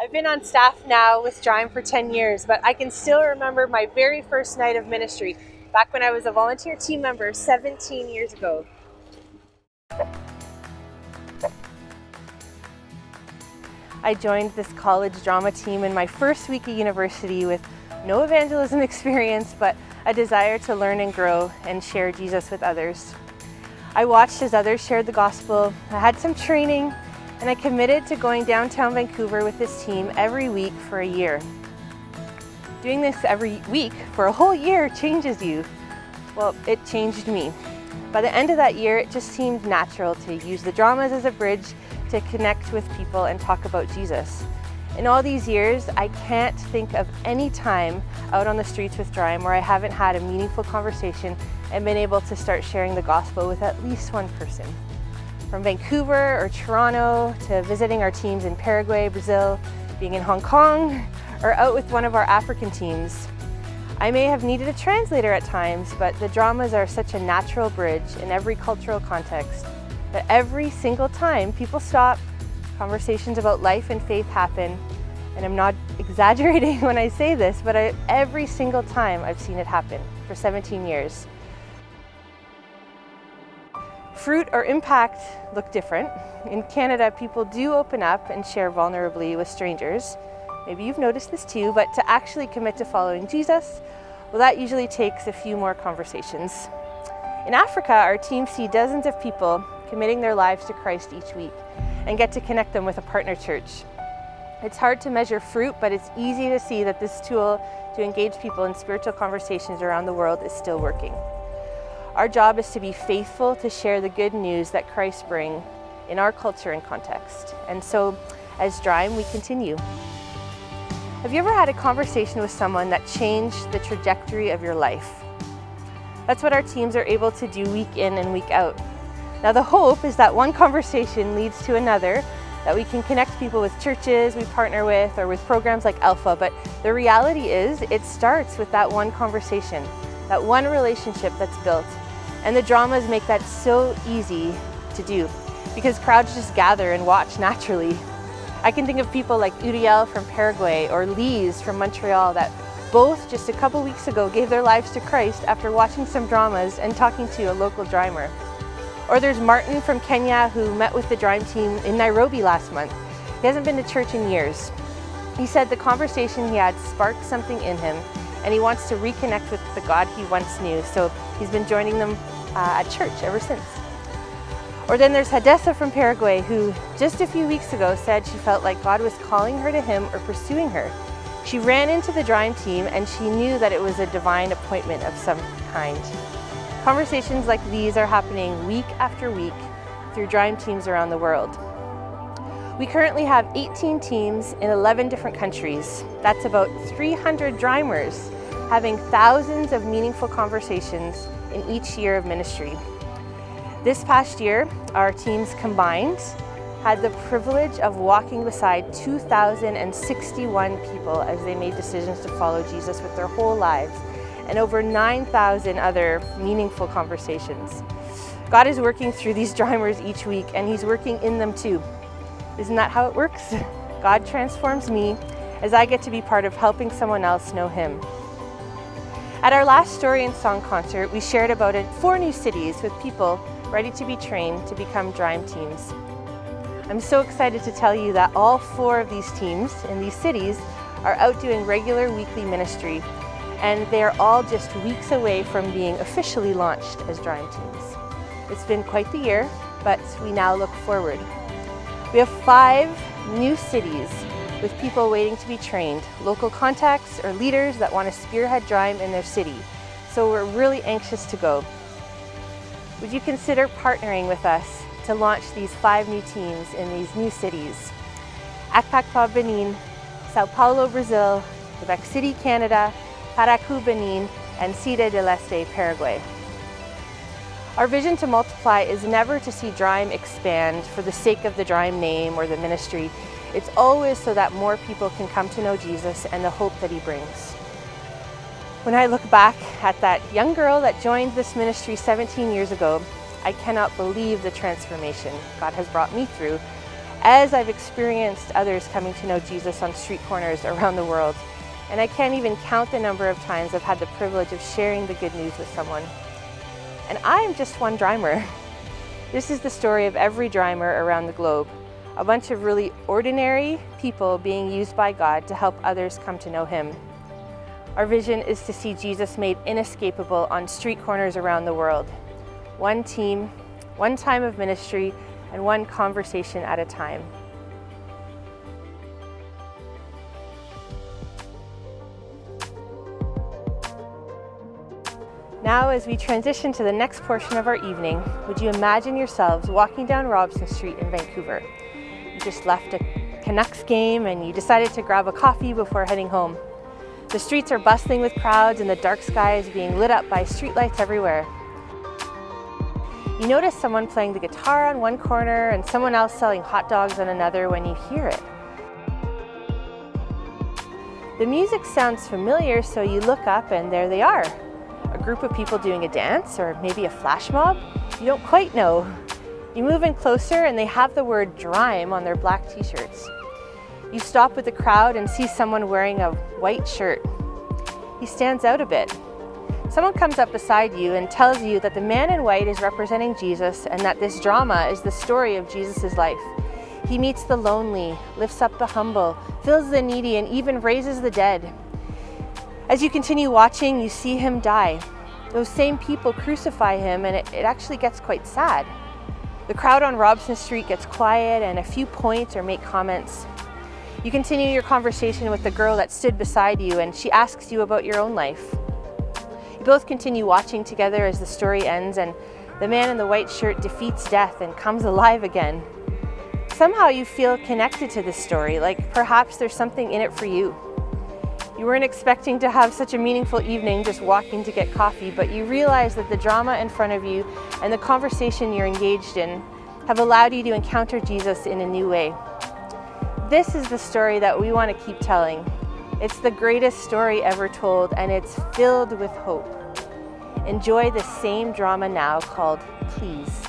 I've been on staff now with DRIME for 10 years, but I can still remember my very first night of ministry back when I was a volunteer team member 17 years ago. I joined this college drama team in my first week at university with no evangelism experience, but a desire to learn and grow and share Jesus with others. I watched as others shared the gospel, I had some training, and I committed to going downtown Vancouver with this team every week for a year. Doing this every week for a whole year changes you. Well, it changed me. By the end of that year, it just seemed natural to use the dramas as a bridge to connect with people and talk about Jesus. In all these years, I can't think of any time out on the streets with DRIME where I haven't had a meaningful conversation and been able to start sharing the gospel with at least one person. From Vancouver or Toronto to visiting our teams in Paraguay, Brazil, being in Hong Kong, or out with one of our African teams. I may have needed a translator at times, but the dramas are such a natural bridge in every cultural context that every single time people stop, conversations about life and faith happen, and I'm not exaggerating when I say this, but every single time I've seen it happen for 17 years. Fruit or impact look different. In Canada, people do open up and share vulnerably with strangers. Maybe you've noticed this too, but to actually commit to following Jesus, well, that usually takes a few more conversations. In Africa, our teams see dozens of people committing their lives to Christ each week and get to connect them with a partner church. It's hard to measure fruit, but it's easy to see that this tool to engage people in spiritual conversations around the world is still working. Our job is to be faithful to share the good news that Christ brings in our culture and context. And so, as DRIME, we continue. Have you ever had a conversation with someone that changed the trajectory of your life? That's what our teams are able to do week in and week out. Now, the hope is that one conversation leads to another, that we can connect people with churches we partner with or with programs like Alpha, but the reality is it starts with that one conversation, that one relationship that's built. And the dramas make that so easy to do because crowds just gather and watch naturally. I can think of people like Uriel from Paraguay or Lise from Montreal that both just a couple weeks ago gave their lives to Christ after watching some dramas and talking to a local DRIMer. Or there's Martin from Kenya who met with the DRIME team in Nairobi last month. He hasn't been to church in years. He said the conversation he had sparked something in him and he wants to reconnect with the God he once knew, so he's been joining them at church ever since. Or then there's Hadessa from Paraguay who just a few weeks ago said she felt like God was calling her to him or pursuing her. She ran into the DRIME team and she knew that it was a divine appointment of some kind. Conversations like these are happening week after week through DRIME teams around the world. We currently have 18 teams in 11 different countries. That's about 300 DRIMers having thousands of meaningful conversations in each year of ministry. This past year, our teams combined had the privilege of walking beside 2,061 people as they made decisions to follow Jesus with their whole lives, and over 9,000 other meaningful conversations. God is working through these DRIMers each week, and He's working in them too. Isn't that how it works? God transforms me as I get to be part of helping someone else know Him. At our last Story and Song concert, we shared about 4 new cities with people ready to be trained to become DRIME teams. I'm so excited to tell you that all 4 of these teams in these cities are out doing regular weekly ministry, and they're all just weeks away from being officially launched as DRIME teams. It's been quite the year, but we now look forward. We have 5 new cities with people waiting to be trained, local contacts or leaders that want to spearhead DRIME in their city. So we're really anxious to go. Would you consider partnering with us to launch these 5 new teams in these new cities? Akpakpa, Benin, Sao Paulo, Brazil, Quebec City, Canada, Paracu, Benin, and Ciudad del Este, Paraguay. Our vision to multiply is never to see DRIME expand for the sake of the DRIME name or the ministry. It's always so that more people can come to know Jesus and the hope that He brings. When I look back at that young girl that joined this ministry 17 years ago, I cannot believe the transformation God has brought me through, as I've experienced others coming to know Jesus on street corners around the world. And I can't even count the number of times I've had the privilege of sharing the good news with someone. And I am just one DRIMER. This is the story of every DRIMER around the globe. A bunch of really ordinary people being used by God to help others come to know Him. Our vision is to see Jesus made inescapable on street corners around the world. One team, one time of ministry, and one conversation at a time. Now, as we transition to the next portion of our evening, would you imagine yourselves walking down Robson Street in Vancouver? You just left a Canucks game and you decided to grab a coffee before heading home. The streets are bustling with crowds and the dark sky is being lit up by streetlights everywhere. You notice someone playing the guitar on one corner and someone else selling hot dogs on another when you hear it. The music sounds familiar, so you look up and there they are. A group of people doing a dance, or maybe a flash mob? You don't quite know. You move in closer and they have the word DRIME on their black t-shirts. You stop with the crowd and see someone wearing a white shirt. He stands out a bit. Someone comes up beside you and tells you that the man in white is representing Jesus and that this drama is the story of Jesus' life. He meets the lonely, lifts up the humble, fills the needy, and even raises the dead. As you continue watching, you see him die. Those same people crucify him, and it actually gets quite sad. The crowd on Robson Street gets quiet and a few point or make comments. You continue your conversation with the girl that stood beside you, and she asks you about your own life. You both continue watching together as the story ends, and the man in the white shirt defeats death and comes alive again. Somehow you feel connected to this story, like perhaps there's something in it for you. You weren't expecting to have such a meaningful evening just walking to get coffee, but you realize that the drama in front of you and the conversation you're engaged in have allowed you to encounter Jesus in a new way. This is the story that we want to keep telling. It's the greatest story ever told, and it's filled with hope. Enjoy the same drama now called Please.